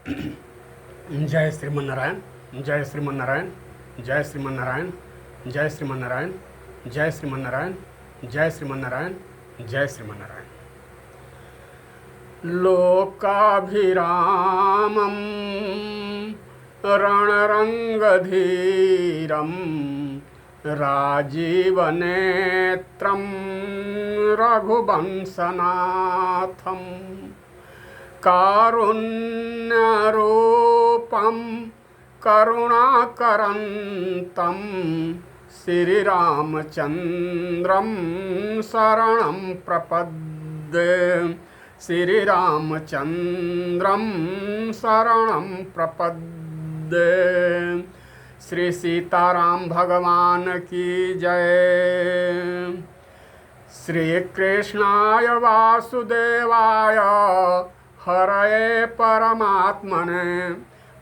जय श्रीमन्नारायण, जय श्रीमन्नारायण, जय श्रीमन्नारायण, जय श्रीमन्नारायण, जय श्रीमन्नारायण, जय श्रीमन्नारायण, जय श्रीमन्नारायण। लोकाभिरामं रणरङ्गधीरं राजीवनेत्रं रघुवंशनाथं कारुण्यरूपं करुणाकरन्तं श्रीरामचन्द्रं शरणं प्रपद्ये, श्रीरामचन्द्रं शरणं प्रपद्ये। श्री सीताराम भगवान की जय। श्री कृष्णाय वासुदेवाय हरये परमात्मने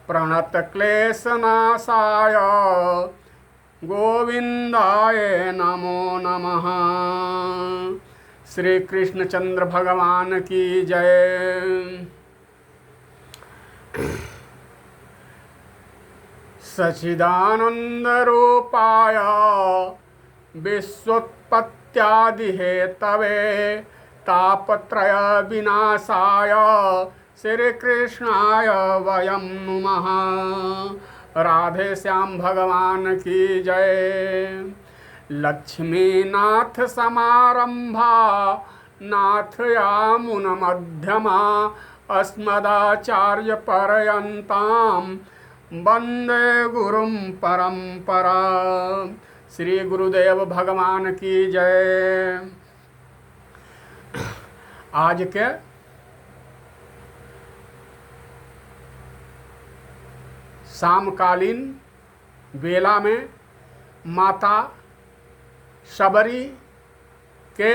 प्रणतक्लेशनाशाय गोविंदाय नमो नमः। श्री कृष्णचंद्र भगवान की जय। सच्चिदानंद रूपाय विश्वोत्पत्त्यादिहेतवे तापत्रय विनाशाय श्री कृष्णाय वयं नुमः। राधे श्याम भगवान की जय। लक्ष्मीनाथ समारंभा नाथयामुन मध्यमा अस्मदाचार्य पर्यन्तां वंदे गुरुं परंपरा। श्री गुरुदेव भगवान की जय। आज के शामकालीन बेला में माता शबरी के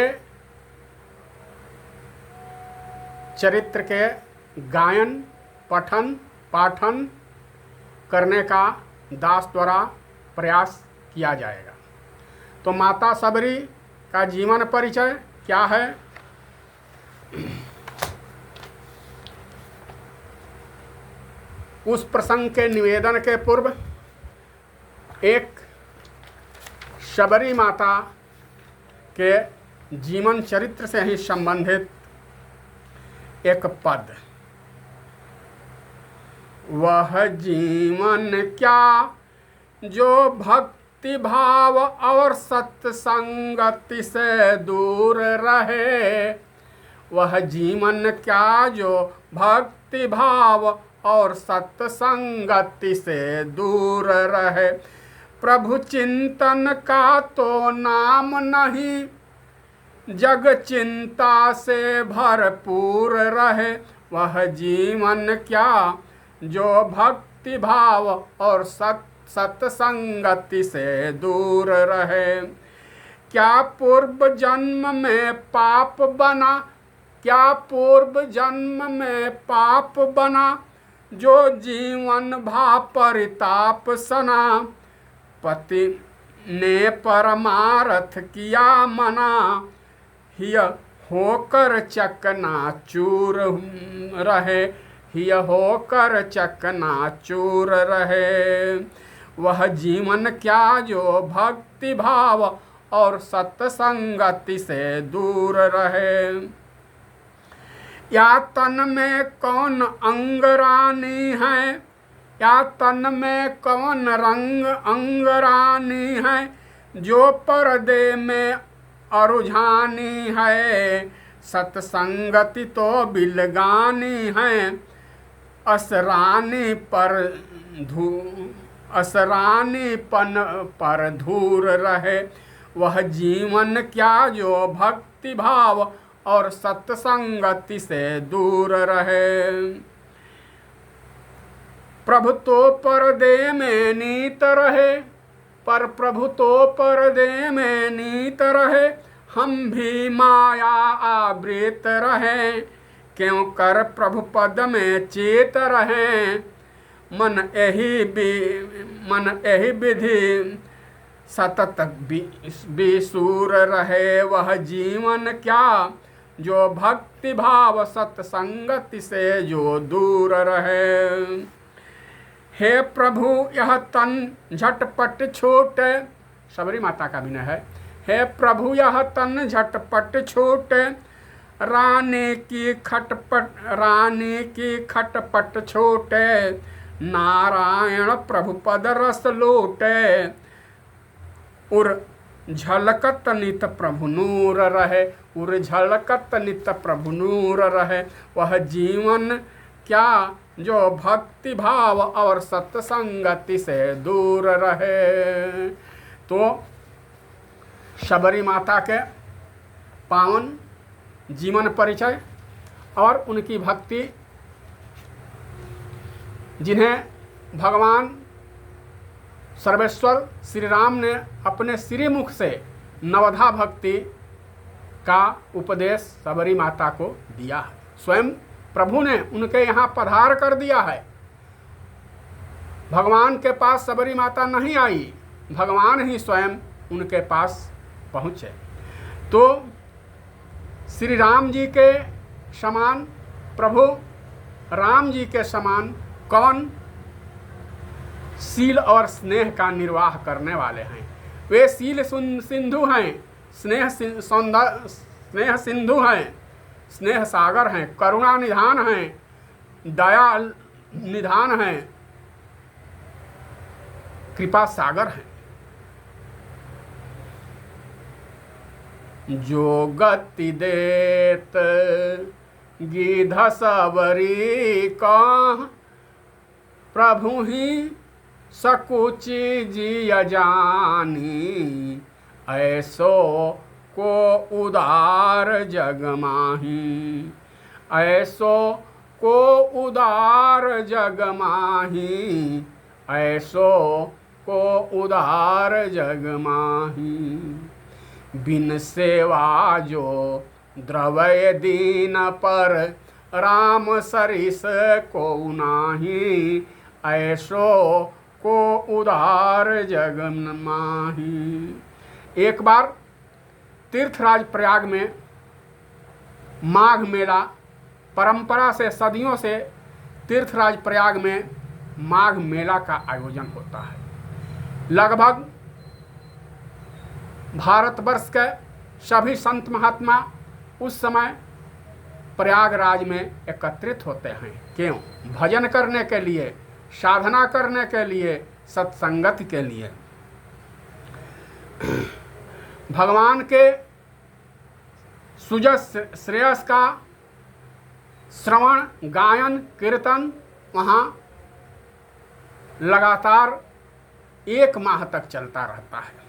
चरित्र के गायन पठन पाठन करने का दास द्वारा प्रयास किया जाएगा। तो माता शबरी का जीवन परिचय क्या है? उस प्रसंग के निवेदन के पूर्व एक शबरी माता के जीवन चरित्र से ही संबंधित एक पद। वह जीवन क्या जो भक्ति भाव और सत्संगति से दूर रहे। वह जीवन क्या जो भक्ति भाव और सत्संगति से दूर रहे। प्रभु चिंतन का तो नाम नहीं, जग चिंता से भरपूर रहे। वह जीवन क्या जो भक्ति भाव और सत्संगति से दूर रहे। क्या पूर्व जन्म में पाप बना, क्या पूर्व जन्म में पाप बना, जो जीवन भा परिताप सना। पति ने परमारथ किया मना, हिय होकर चकनाचूर रहे, हिय होकर चकनाचूर रहे। वह जीवन क्या जो भक्ति भाव और सत्संगति से दूर रहे। या तन में कौन अंग रानी है, या तन में कौन रंग अंगरानी है, जो पर्दे में अरुझानी है। सत्संगति तो बिलगानी है, असरानी पन पर धूर रहे। वह जीवन क्या जो भक्ति भाव और सत्संगति से दूर रहे। प्रभु तो पर्दे में नीत रहे, पर प्रभु तो पर्दे में नीत रहे। हम भी माया आवृत रहे, क्यों कर प्रभु पद में चेत रहे। मन एहि विधि सतत बेसूर रहे। वह जीवन क्या जो भक्ति भाव सत्संगति से जो दूर रहे। हे प्रभु यह तन झटपट छूटे, सबरी माता का विनय है। हे प्रभु यह तन झटपट छूटे, रानी की खटपट छूटे, नारायण प्रभु पद रस लूटे, उर झलकत नित प्रभु नूर रहे, उर झलकत नित प्रभु नूर रहे। वह जीवन क्या जो भक्ति भाव और सत्संगति से दूर रहे। तो शबरी माता के पावन जीवन परिचय और उनकी भक्ति, जिन्हें भगवान सर्वेश्वर श्री राम ने अपने श्रीमुख से नवधा भक्ति का उपदेश शबरी माता को दिया है। स्वयं प्रभु ने उनके यहाँ पधार कर दिया है। भगवान के पास शबरी माता नहीं आई, भगवान ही स्वयं उनके पास पहुँचे। तो श्री राम जी के समान, प्रभु राम जी के समान कौन शील और स्नेह का निर्वाह करने वाले हैं। वे शील सिंधु हैं, स्नेह सिंधु हैं, स्नेह सागर हैं, करुणा निधान हैं, दया निधान हैं, कृपा सागर हैं। जो गति देत गिध सबरी का, प्रभु ही सकुचि जिय जानी, ऐसो को उदार जग माही, ऐसो को उदार जग माही, ऐसो को उदार जग माही। बिन सेवा जो द्रवय दीन पर, राम सरिस को नाही, ऐसो को उदार जग माही। एक बार तीर्थराज प्रयाग में माघ मेला, परंपरा से सदियों से तीर्थराज प्रयाग में माघ मेला का आयोजन होता है। लगभग भारतवर्ष के सभी संत महात्मा उस समय प्रयागराज में एकत्रित होते हैं। क्यों? भजन करने के लिए, साधना करने के लिए, सत्संगति के लिए। भगवान के सुजस श्रेयस का श्रवण, गायन, कीर्तन वहाँ लगातार 1 माह तक चलता रहता है।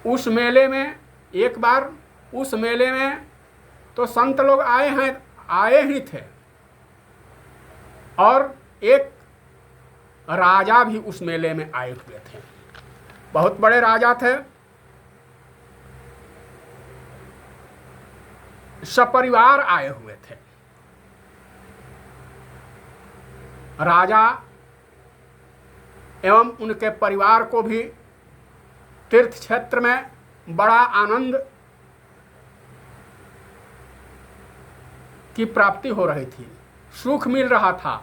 उस मेले में एक बार, उस मेले में तो संत लोग आए ही थे, और एक राजा भी उस मेले में आए हुए थे। बहुत बड़े राजा थे, सपरिवार आए हुए थे। राजा एवं उनके परिवार को भी तीर्थ क्षेत्र में बड़ा आनंद की प्राप्ति हो रही थी, सुख मिल रहा था।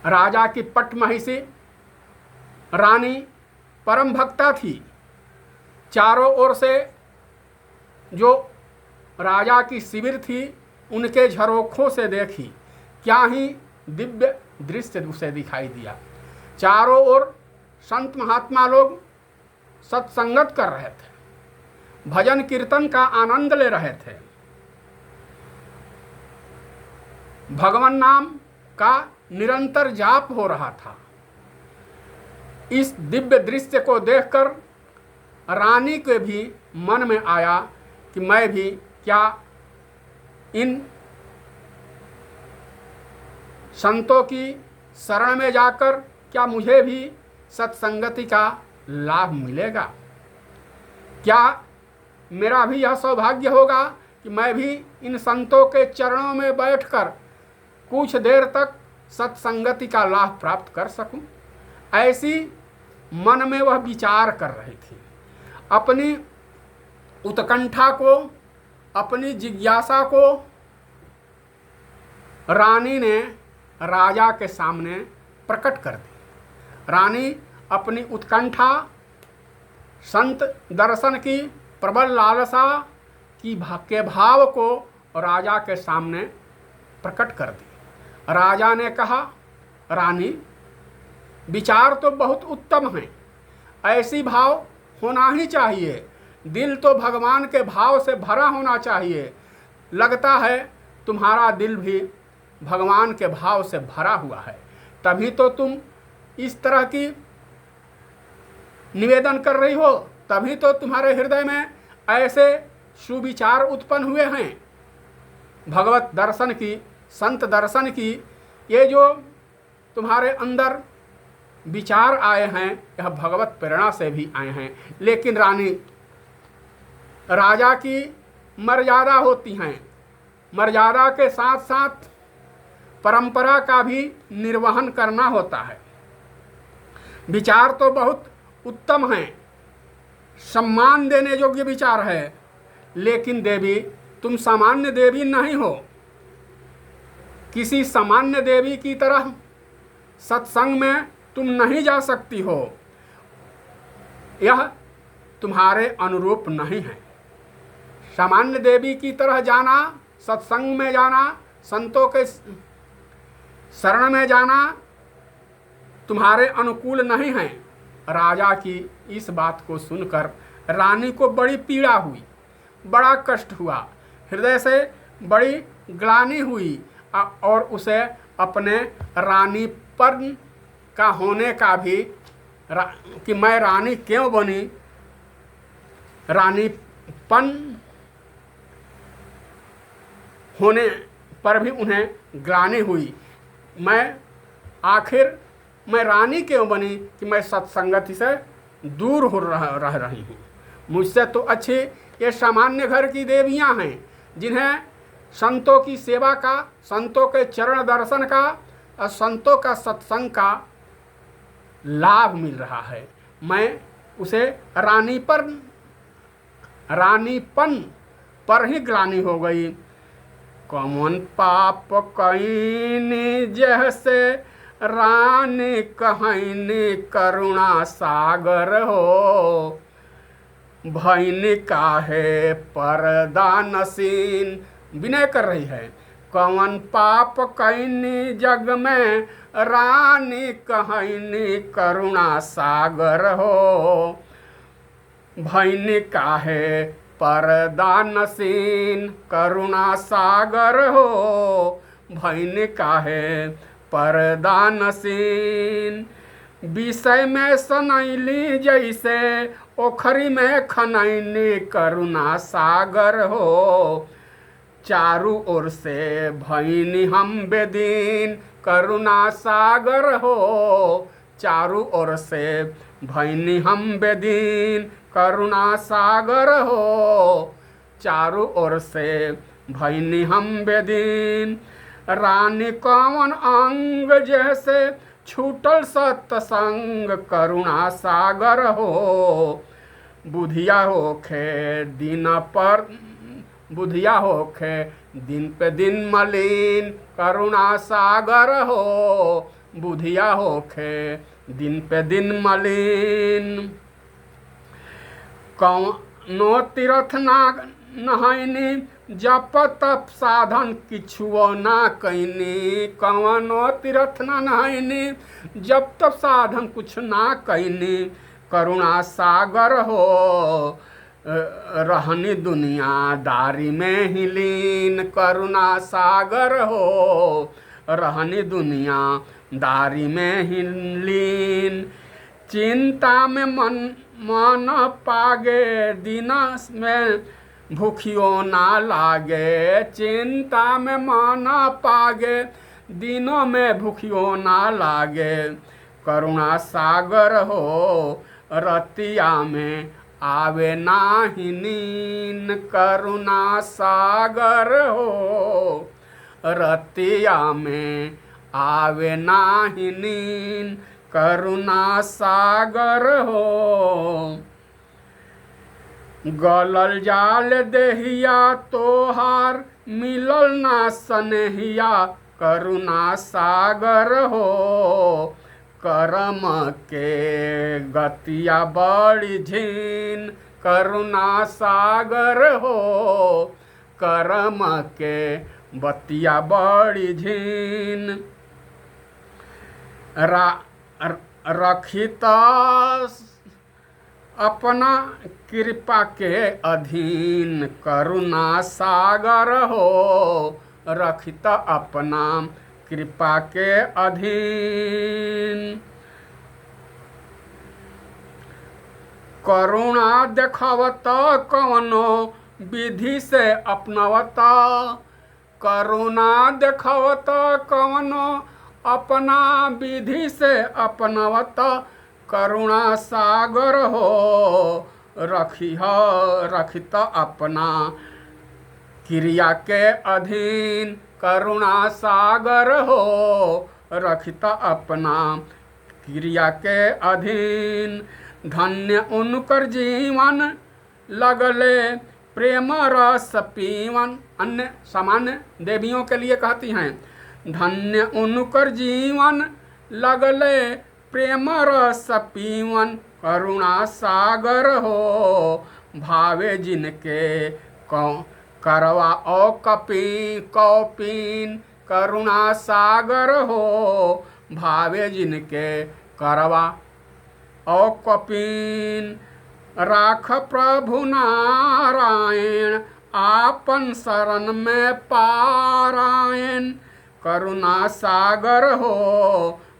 राजा की पट महिषी रानी परम भक्ता थी। चारों ओर से जो राजा की शिविर थी, उनके झरोखों से देखी, क्या ही दिव्य दृश्य उसे दिखाई दिया। चारों ओर संत महात्मा लोग सत्संगत कर रहे थे, भजन कीर्तन का आनंद ले रहे थे, भगवान नाम का निरंतर जाप हो रहा था। इस दिव्य दृश्य को देखकर रानी के भी मन में आया कि मैं भी क्या इन संतों की शरण में जाकर क्या मुझे भी सत्संगति का लाभ मिलेगा, क्या मेरा भी यह सौभाग्य होगा कि मैं भी इन संतों के चरणों में बैठकर कुछ देर तक सत्संगति का लाभ प्राप्त कर सकूं। ऐसी मन में वह विचार कर रही थी। अपनी उत्कंठा को, अपनी जिज्ञासा को रानी ने राजा के सामने प्रकट कर दी। रानी अपनी उत्कंठा, संत दर्शन की प्रबल लालसा के भाव को राजा के सामने प्रकट कर दी। राजा ने कहा, रानी विचार तो बहुत उत्तम है, ऐसी भाव होना ही चाहिए, दिल तो भगवान के भाव से भरा होना चाहिए। लगता है तुम्हारा दिल भी भगवान के भाव से भरा हुआ है, तभी तो तुम इस तरह की निवेदन कर रही हो, तभी तो तुम्हारे हृदय में ऐसे सुविचार उत्पन्न हुए हैं। भगवत दर्शन की, संत दर्शन की, ये जो तुम्हारे अंदर विचार आए हैं, यह भगवत प्रेरणा से भी आए हैं। लेकिन रानी, राजा की मर्यादा होती हैं, मर्यादा के साथ साथ परंपरा का भी निर्वहन करना होता है। विचार तो बहुत उत्तम हैं, सम्मान देने योग्य विचार है, लेकिन देवी तुम सामान्य देवी नहीं हो। किसी सामान्य देवी की तरह सत्संग में तुम नहीं जा सकती हो, यह तुम्हारे अनुरूप नहीं है। सामान्य देवी की तरह जाना, सत्संग में जाना, संतों के शरण में जाना तुम्हारे अनुकूल नहीं है। राजा की इस बात को सुनकर रानी को बड़ी पीड़ा हुई, बड़ा कष्ट हुआ, हृदय से बड़ी ग्लानि हुई और उसे अपने रानीपन का होने का भी कि मैं रानी क्यों बनी, रानीपन होने पर भी उन्हें ग्लानि हुई। मैं रानी क्यों बनी कि मैं सत्संगति से दूर हो रह रही हूँ। मुझसे तो अच्छे ये सामान्य घर की देवियाँ हैं, जिन्हें संतों की सेवा का, संतों के चरण दर्शन का और संतों का सत्संग का लाभ मिल रहा है। मैं उसे रानीपन पर ही ग्लानि हो गई। कौन पाप कईनी जैसे रानी कहनी करुणा सागर हो, भैनी काहे पर्दा नसीन। विनय कर रही है, कौन पाप कईनी जग में रानी कहनी करुणा सागर हो, भैनी काहे पर्दा नसीन करुणा सागर हो, भैनी काहे पर्दा नसीन। विषय में सनैली जैसे ओखरी में खनैनी करुणा सागर हो, चारू ओर से भैनी हम बेदीन करुणा सागर हो, चारू ओर से भैनी हम बेदीन करुणा सागर हो, चारू ओर से भैनी हम बेदीन। रानी कौन अंग जैसे छूटल सत्संग करुणा सागर हो, बुधिया होखे दिन पे दिन मलिन करुणा सागर हो, बुधिया होखे दिन पे दिन मलिन। कौनो तीर्थ ना नहैनी जप तप साधन किछुओ ना कैनी, कौनो तीर्थ ना नहैनी जप तप साधन कुछ ना कैनी करुणा सागर हो, रहनी दुनियादारी में ही लीन करुणा सागर हो, रहनी दुनियादारी में ही लीन। चिंता में मन पागे दिन में भूखियो ना लागे, चिंता में मन पागे दिनों में भूखियो ना लागे करुणा सागर हो, रतिया में आवे नाही नीन करुणा सागर हो, रतिया में आवे नाही नीन करुणा सागर हो। गलल जाल देहिया तोहार मिलल ना सनेहिया करुणा सागर हो करम के गतिया बड़ी झीन करुणा सागर हो करम के बतिया बड़ी झीन रखित अपना कृपा के अधीन करुणा सागर हो रखित अपना कृपा के अधीन करुणा देखवत कवनो विधि से अपनावत करुणा देखवत कवनो अपना विधि से अपनावत करुणा सागर हो रखित अपना क्रिया के अधीन करुणा सागर हो रखित अपना क्रिया के अधीन धन्य उनकर जीवन लगले प्रेम रस पीवन अन्य सामान्य देवियों के लिए कहती हैं धन्य उनकर जीवन लगले प्रेम रस पीवन करुणा सागर हो भावे जिनके करवा ओ कौपीन करुणा सागर हो भावे जिनके करवा ओ कौपीन राख प्रभु नारायण आपन शरण में पारायण करुणा सागर हो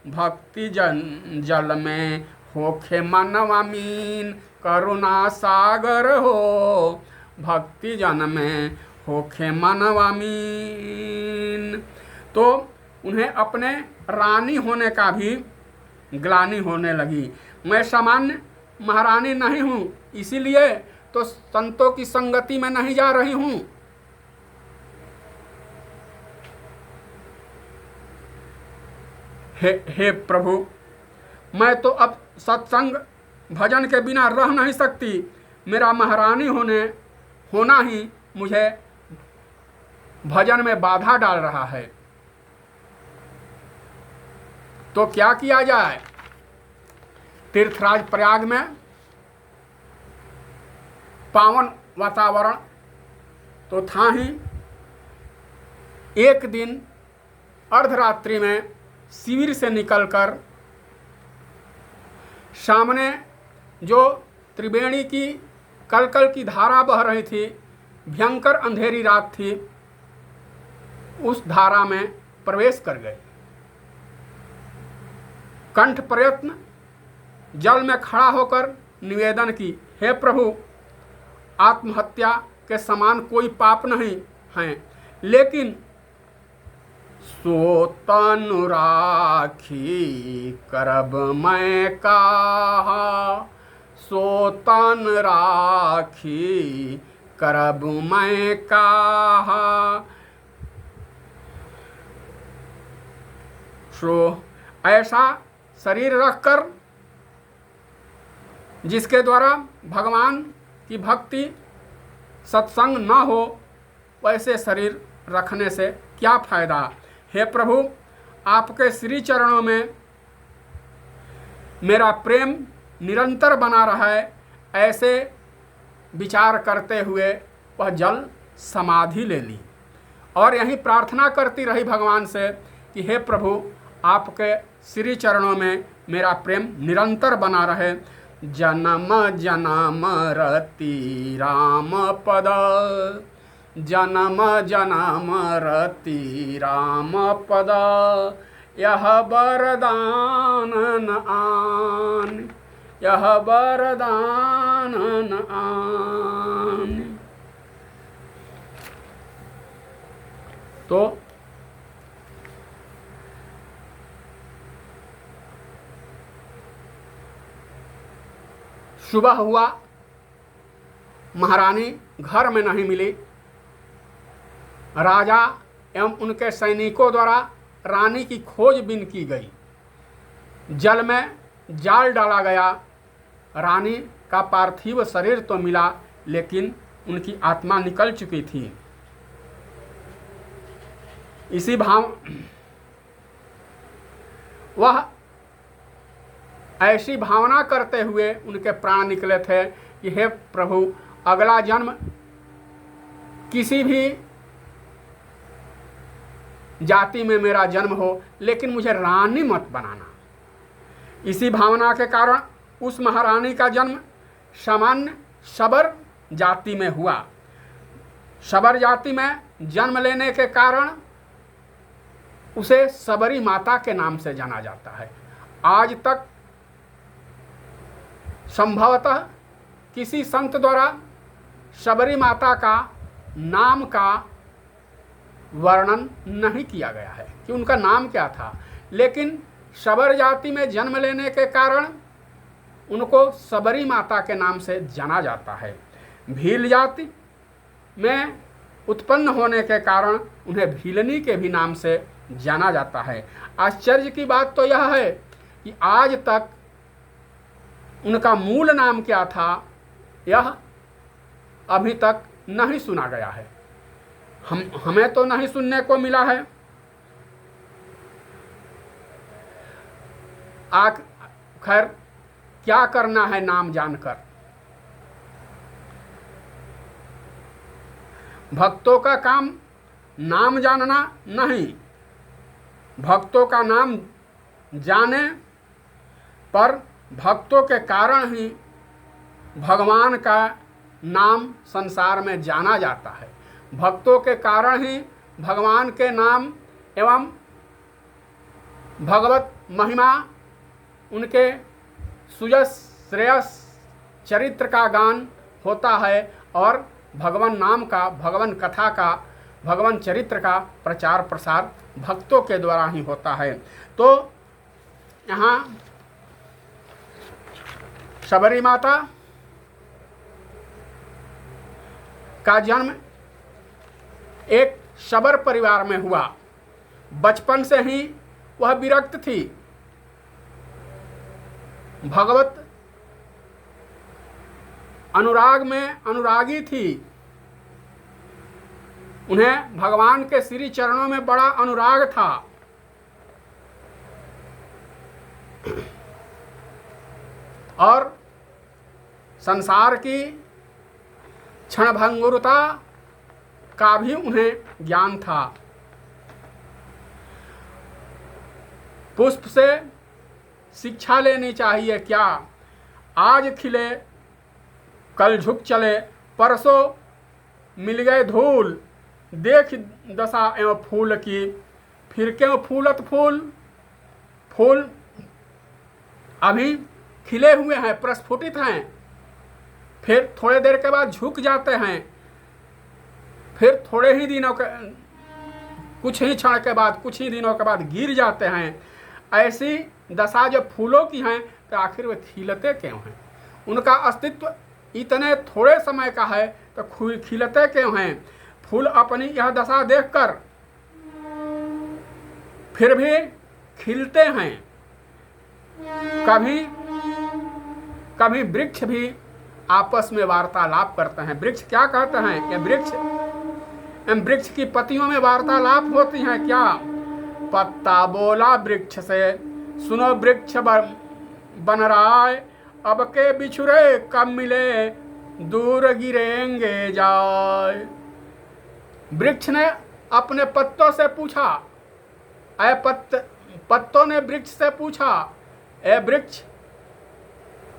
भक्ति जल में होखे मनवा मीन करुणा सागर हो भक्ति जन में होखे मनवा मीन। तो उन्हें अपने रानी होने का भी ग्लानि होने लगी। मैं सामान्य महारानी नहीं हूँ, इसीलिए तो संतों की संगति में नहीं जा रही हूँ। हे प्रभु, मैं तो अब सत्संग भजन के बिना रह नहीं सकती। मेरा महारानी होना ही मुझे भजन में बाधा डाल रहा है। तो क्या किया जाए? तीर्थराज प्रयाग में पावन वातावरण तो था ही। एक दिन अर्धरात्रि में शिविर से निकलकर सामने जो त्रिवेणी की कलकल की धारा बह रही थी, भयंकर अंधेरी रात थी, उस धारा में प्रवेश कर गए। कंठ प्रयत्न जल में खड़ा होकर निवेदन की, हे प्रभु, आत्महत्या के समान कोई पाप नहीं है, लेकिन सो तनु राखी करब मैं काहा, सो तन राखी करब मैं काहा। सो ऐसा शरीर रखकर जिसके द्वारा भगवान की भक्ति सत्संग न हो, वैसे शरीर रखने से क्या फायदा। हे प्रभु, आपके श्री चरणों में मेरा प्रेम निरंतर बना रहा है, ऐसे विचार करते हुए वह जल समाधि ले ली और यही प्रार्थना करती रही भगवान से कि हे प्रभु, आपके श्री चरणों में मेरा प्रेम निरंतर बना रहे। जन्म जन्म रति राम पद, जन्म जन्म रति राम पद, यह वरदान न आन, यह वरदान न आन। तो सुबह हुआ, महारानी घर में नहीं मिली। राजा एवं उनके सैनिकों द्वारा रानी की खोजबीन की गई। जल में जाल डाला गया, रानी का पार्थिव शरीर तो मिला, लेकिन उनकी आत्मा निकल चुकी थी। इसी वह ऐसी भावना करते हुए उनके प्राण निकले थे कि हे प्रभु, अगला जन्म किसी भी जाति में मेरा जन्म हो, लेकिन मुझे रानी मत बनाना। इसी भावना के कारण उस महारानी का जन्म सामान्य शबर जाति में हुआ। शबर जाति में जन्म लेने के कारण उसे सबरी माता के नाम से जाना जाता है। आज तक संभवतः किसी संत द्वारा सबरी माता का नाम का वर्णन नहीं किया गया है कि उनका नाम क्या था, लेकिन शबर जाति में जन्म लेने के कारण उनको सबरी माता के नाम से जाना जाता है। भील जाति में उत्पन्न होने के कारण उन्हें भीलनी के भी नाम से जाना जाता है। आश्चर्य की बात तो यह है कि आज तक उनका मूल नाम क्या था, यह अभी तक नहीं सुना गया है। हमें तो नहीं सुनने को मिला है। खैर, क्या करना है नाम जानकर। भक्तों का काम नाम जानना नहीं, भक्तों का नाम जाने पर भक्तों के कारण ही भगवान का नाम संसार में जाना जाता है। भक्तों के कारण ही भगवान के नाम एवं भगवत महिमा, उनके सुयस श्रेयस चरित्र का गान होता है और भगवान नाम का, भगवान कथा का, भगवान चरित्र का प्रचार प्रसार भक्तों के द्वारा ही होता है। तो यहाँ सबरी माता का जन्म एक शबर परिवार में हुआ। बचपन से ही वह विरक्त थी, भगवत अनुराग में अनुरागी थी। उन्हें भगवान के श्री चरणों में बड़ा अनुराग था। और संसार की क्षणभंगुरता का भी उन्हें ज्ञान था। पुष्प से शिक्षा लेनी चाहिए क्या? आज खिले कल झुक चले, परसों मिल गए धूल, देख दशा एवं फूल की, फिर क्यों फूलत फूल। फूल अभी खिले हुए हैं, प्रस्फुटित हैं, फिर थोड़े देर के बाद झुक जाते हैं, फिर थोड़े ही दिनों के, कुछ ही क्षण के बाद, कुछ ही दिनों के बाद गिर जाते हैं। ऐसी दशा जब फूलों की है तो आखिर वे खिलते क्यों हैं? उनका अस्तित्व इतने थोड़े समय का है तो खिलते क्यों हैं? फूल अपनी यह दशा देखकर फिर भी खिलते हैं। कभी कभी वृक्ष भी आपस में वार्तालाप करते हैं। वृक्ष क्या कहते हैं? ये वृक्ष की पत्तियों में वार्तालाप होती है क्या? पत्ता बोला वृक्ष से, सुनो वृक्ष बन रहा है, अब के बिछुरे कब मिले, दूर गिरेंगे जाए। वृक्ष ने अपने पत्तों से पूछा, पत्तों ने वृक्ष से पूछा, ए वृक्ष,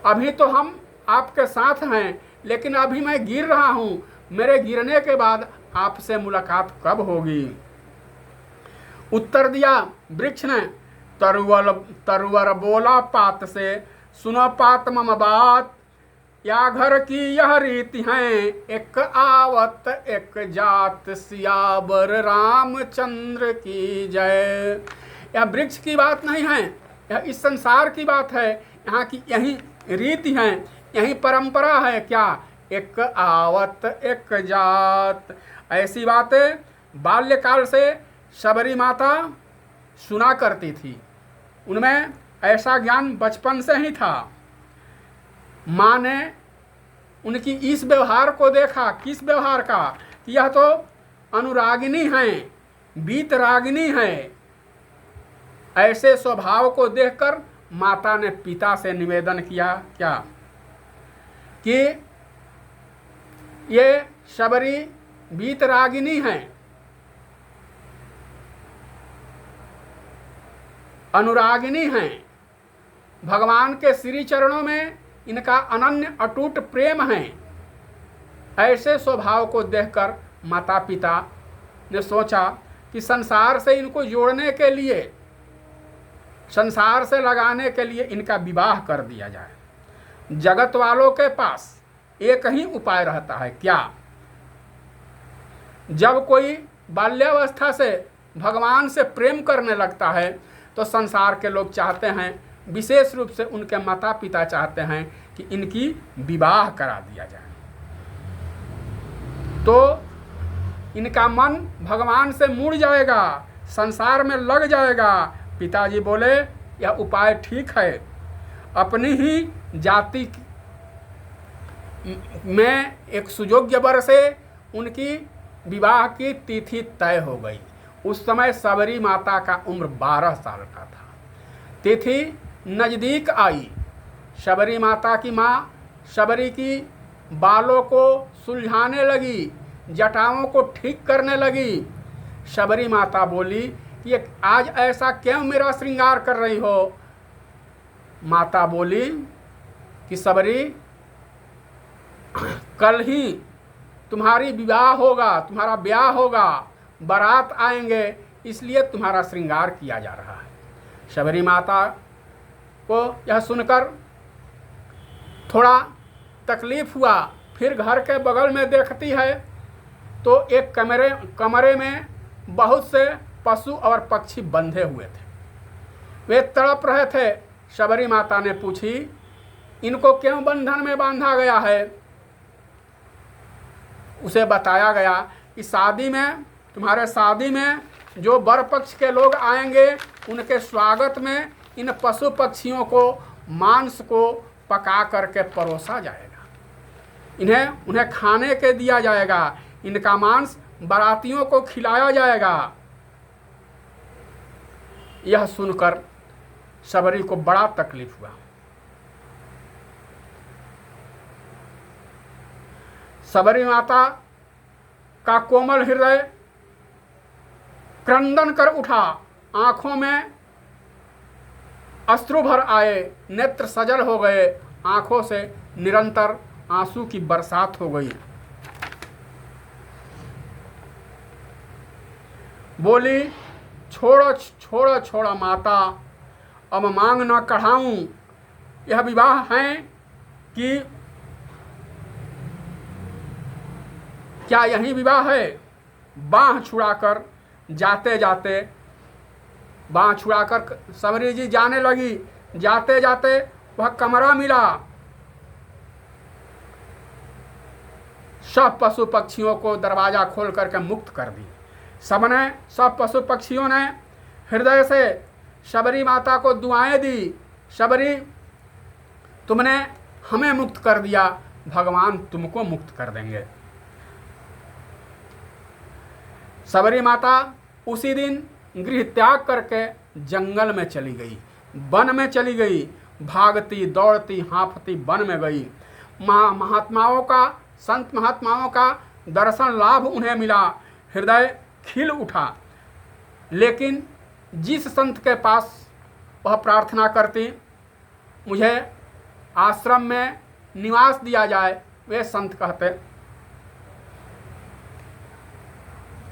अभी तो हम आपके साथ हैं, लेकिन अभी मैं गिर रहा हूं, मेरे गिरने के बाद आपसे मुलाकात कब होगी? उत्तर दिया वृक्ष ने, तरुवर बोला पात से, सुनो पात मम बात, या घर की यह रीति है, एक आवत एक जात, सियावर रामचंद्र की जय। यह वृक्ष की बात नहीं है, यह इस संसार की बात है। यहाँ की यही रीति है, यही परंपरा है क्या? एक आवत एक जात। ऐसी बातें बाल्यकाल से सबरी माता सुना करती थी। उनमें ऐसा ज्ञान बचपन से ही था। माँ ने उनकी इस व्यवहार को देखा। किस व्यवहार का? कि यह तो अनुरागिनी हैं, वीतरागिनी हैं। ऐसे स्वभाव को देखकर माता ने पिता से निवेदन किया क्या कि ये शबरी वीतरागिनी हैं, अनुरागिनी हैं, भगवान के श्री चरणों में इनका अनन्य अटूट प्रेम है। ऐसे स्वभाव को देखकर माता पिता ने सोचा कि संसार से इनको जोड़ने के लिए, संसार से लगाने के लिए इनका विवाह कर दिया जाए। जगत वालों के पास एक ही उपाय रहता है। क्या? जब कोई बाल्यावस्था से भगवान से प्रेम करने लगता है तो संसार के लोग चाहते हैं, विशेष रूप से उनके माता पिता चाहते हैं कि इनकी विवाह करा दिया जाए, तो इनका मन भगवान से मुड़ जाएगा, संसार में लग जाएगा। पिताजी बोले यह उपाय ठीक है। अपनी ही जाति में एक सुयोग्य वर से उनकी विवाह की तिथि तय हो गई। उस समय सबरी माता का उम्र 12 साल का था। तिथि नज़दीक आई। शबरी माता की माँ शबरी की बालों को सुलझाने लगी, जटाओं को ठीक करने लगी। शबरी माता बोली कि आज ऐसा क्यों मेरा श्रृंगार कर रही हो? माता बोली कि शबरी, कल ही तुम्हारी विवाह होगा, तुम्हारा ब्याह होगा, बारात आएंगे, इसलिए तुम्हारा श्रृंगार किया जा रहा है। शबरी माता को यह सुनकर थोड़ा तकलीफ हुआ। फिर घर के बगल में देखती है तो एक कमरे में बहुत से पशु और पक्षी बंधे हुए थे। वे तड़प रहे थे। शबरी माता ने पूछी, इनको क्यों बंधन में बांधा गया है? उसे बताया गया कि शादी में, तुम्हारे शादी में जो वर पक्ष के लोग आएंगे, उनके स्वागत में इन पशु पक्षियों को मांस को पका करके परोसा जाएगा, उन्हें खाने के दिया जाएगा, इनका मांस बारातियों को खिलाया जाएगा। यह सुनकर शबरी को बड़ा तकलीफ हुआ। शबरी माता का कोमल हृदय क्रंदन कर उठा, आंखों में अश्रु भर आए, नेत्र सजल हो गए, आंखों से निरंतर आंसू की बरसात हो गई। बोली, छोड़ो छोड़ो छोड़ो माता, अब मांग न कढ़ाऊं। यह विवाह है कि क्या यही विवाह है? बाँह छुड़ाकर जाते जाते, बाँह छुड़ाकर शबरी जी जाने लगी। जाते जाते वह कमरा मिला। सब पशु पक्षियों को दरवाजा खोल करके मुक्त कर दी। सब पशु पक्षियों ने हृदय से शबरी माता को दुआएं दी। शबरी, तुमने हमें मुक्त कर दिया, भगवान तुमको मुक्त कर देंगे। शबरी माता उसी दिन गृह त्याग करके जंगल में चली गई, वन में चली गई। भागती दौड़ती हाँफती वन में गई। महात्माओं का, संत महात्माओं का दर्शन लाभ उन्हें मिला। हृदय खिल उठा। लेकिन जिस संत के पास वह प्रार्थना करती, मुझे आश्रम में निवास दिया जाए, वे संत कहते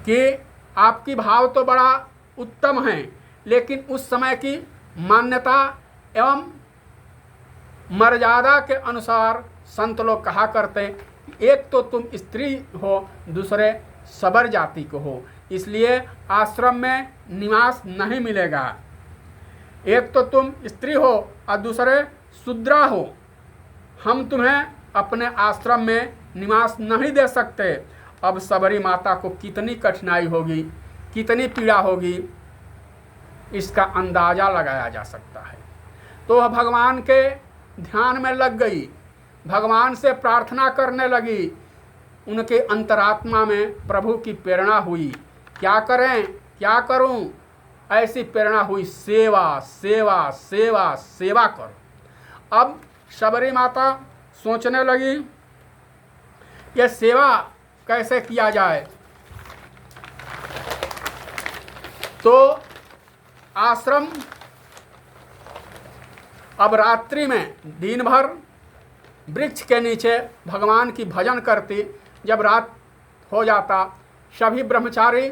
कि आपकी भाव तो बड़ा उत्तम है, लेकिन उस समय की मान्यता एवं मर्यादा के अनुसार संत लोग कहा करते, एक तो तुम स्त्री हो, दूसरे सबर जाति को हो, इसलिए आश्रम में निवास नहीं मिलेगा। एक तो तुम स्त्री हो और दूसरे शूद्रा हो, हम तुम्हें अपने आश्रम में निवास नहीं दे सकते। अब शबरी माता को कितनी कठिनाई होगी, कितनी पीड़ा होगी, इसका अंदाजा लगाया जा सकता है। तो वह भगवान के ध्यान में लग गई। भगवान से प्रार्थना करने लगी। उनके अंतरात्मा में प्रभु की प्रेरणा हुई, क्या करें, क्या करूं? ऐसी प्रेरणा हुई, सेवा सेवा सेवा सेवा करो। अब शबरी माता सोचने लगी, यह सेवा कैसे किया जाए। तो आश्रम अब रात्रि में दिन भर वृक्ष के नीचे भगवान की भजन करती। जब रात हो जाता, सभी ब्रह्मचारी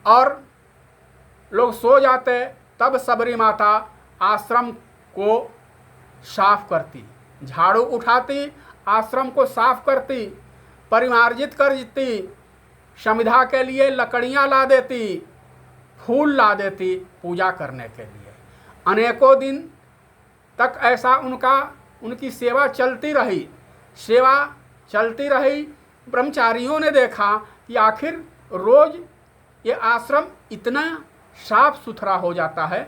और लोग सो जाते, तब शबरी माता आश्रम को साफ करती, झाड़ू उठाती, आश्रम को साफ करती, परिमार्जित कर देती, संविधा के लिए लकड़ियाँ ला देती, फूल ला देती पूजा करने के लिए। अनेकों दिन तक ऐसा उनकी सेवा चलती रही, सेवा चलती रही। ब्रह्मचारियों ने देखा कि आखिर रोज ये आश्रम इतना साफ सुथरा हो जाता है,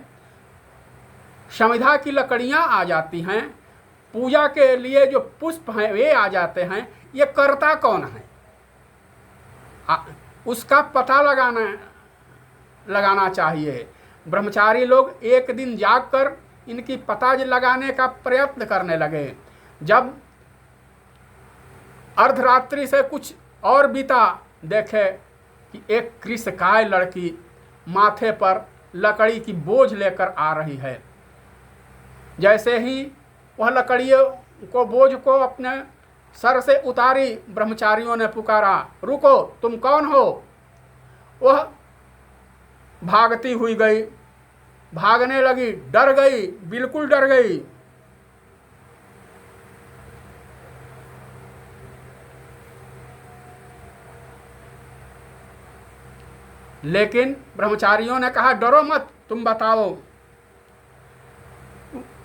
संविधा की लकड़ियाँ आ जाती हैं, पूजा के लिए जो पुष्प हैं वे आ जाते हैं, ये करता कौन है? उसका पता लगाना चाहिए। ब्रह्मचारी लोग एक दिन जागकर इनकी पता लगाने का प्रयत्न करने लगे। जब अर्धरात्रि से कुछ और बीता, देखे कि एक कृषकाय लड़की माथे पर लकड़ी की बोझ लेकर आ रही है। जैसे ही वह लकड़ियों को बोझ को अपने सर से उतारी, ब्रह्मचारियों ने पुकारा, रुको, तुम कौन हो? वह भागती हुई गई, भागने लगी, डर गई, बिल्कुल डर गई। लेकिन ब्रह्मचारियों ने कहा, डरो मत, तुम बताओ।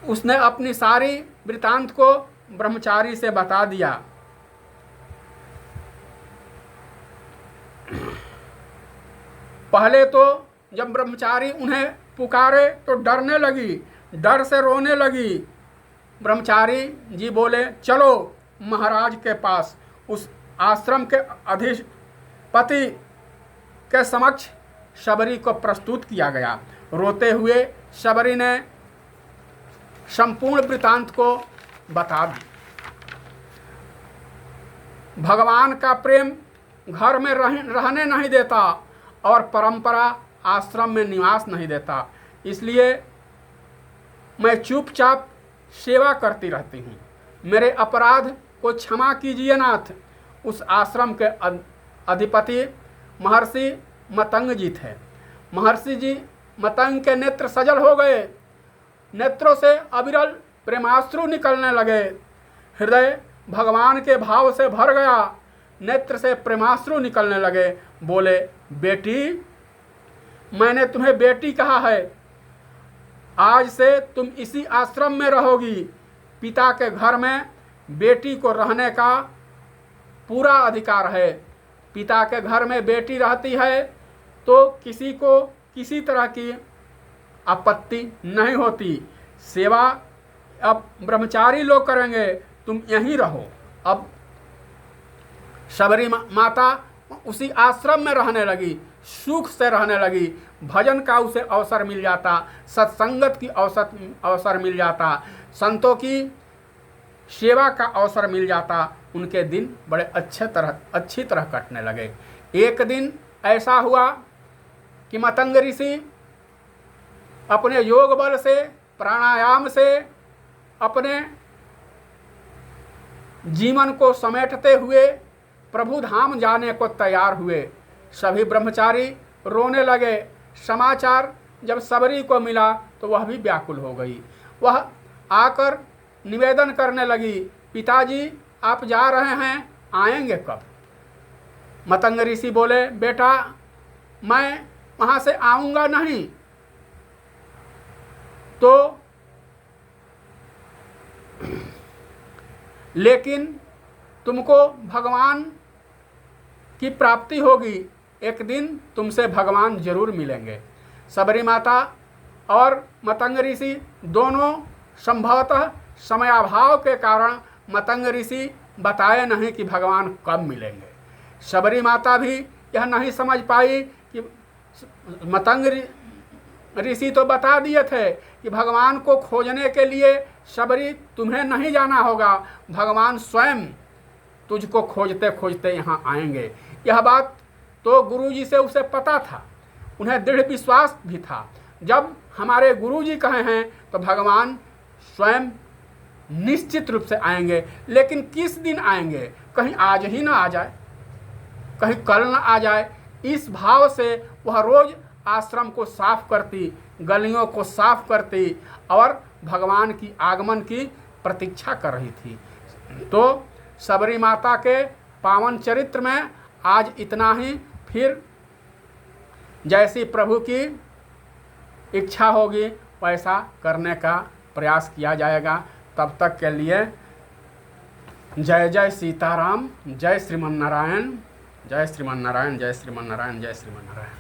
उसने अपनी सारी वृतांत को ब्रह्मचारी से बता दिया। पहले तो जब ब्रह्मचारी उन्हें पुकारे तो डरने लगी, डर से रोने लगी। ब्रह्मचारी जी बोले, चलो महाराज के पास। उस आश्रम के अधिपति के समक्ष शबरी को प्रस्तुत किया गया। रोते हुए शबरी ने संपूर्ण वृतांत को बता दी। भगवान का प्रेम घर में रहने नहीं देता और परंपरा आश्रम में निवास नहीं देता, इसलिए मैं चुपचाप सेवा करती रहती हूँ। मेरे अपराध को क्षमा कीजिए नाथ। उस आश्रम के अधिपति महर्षि मतंग जी थे। महर्षि जी मतंग के नेत्र सजल हो गए, नेत्रों से अविरल प्रेमाश्रु निकलने लगे। हृदय भगवान के भाव से भर गया, नेत्र से प्रेमाश्रु निकलने लगे। बोले, बेटी, मैंने तुम्हें बेटी कहा है, आज से तुम इसी आश्रम में रहोगी। पिता के घर में बेटी को रहने का पूरा अधिकार है। पिता के घर में बेटी रहती है तो किसी को किसी तरह की आपत्ति नहीं होती। सेवा अब ब्रह्मचारी लोग करेंगे, तुम यहीं रहो। अब शबरी माता उसी आश्रम में रहने लगी, सुख से रहने लगी। भजन का उसे अवसर मिल जाता, सत्संगत की अवसर मिल जाता, संतों की सेवा का अवसर मिल जाता। उनके दिन बड़े अच्छी तरह कटने लगे। एक दिन ऐसा हुआ कि मतंग ऋषि अपने योग बल से, प्राणायाम से अपने जीवन को समेटते हुए प्रभु धाम जाने को तैयार हुए। सभी ब्रह्मचारी रोने लगे। समाचार जब शबरी को मिला तो वह भी व्याकुल हो गई। वह आकर निवेदन करने लगी, पिताजी आप जा रहे हैं, आएंगे कब? मतंग ऋषि बोले, बेटा मैं वहाँ से आऊँगा नहीं, तो लेकिन तुमको भगवान की प्राप्ति होगी, एक दिन तुमसे भगवान जरूर मिलेंगे। शबरी माता और मतंग ऋषि दोनों संभवतः समयाभाव के कारण मतंग ऋषि बताए नहीं कि भगवान कब मिलेंगे। शबरी माता भी यह नहीं समझ पाई कि मतंग ऋषि तो बता दिए थे कि भगवान को खोजने के लिए शबरी तुम्हें नहीं जाना होगा, भगवान स्वयं तुझको खोजते खोजते यहाँ आएंगे। यह बात तो गुरुजी से उसे पता था, उन्हें दृढ़ विश्वास भी था। जब हमारे गुरुजी कहे हैं तो भगवान स्वयं निश्चित रूप से आएंगे। लेकिन किस दिन आएंगे? कहीं आज ही ना आ जाए, कहीं कल ना आ जाए। इस भाव से वह रोज आश्रम को साफ करती, गलियों को साफ करती और भगवान की आगमन की प्रतीक्षा कर रही थी। तो शबरी माता के पावन चरित्र में आज इतना ही। फिर जैसी प्रभु की इच्छा होगी वैसा करने का प्रयास किया जाएगा। तब तक के लिए जय जय सीताराम, जय श्रीमन नारायण, जय श्रीमन नारायण, जय श्रीमन नारायण, जय श्रीमन नारायण।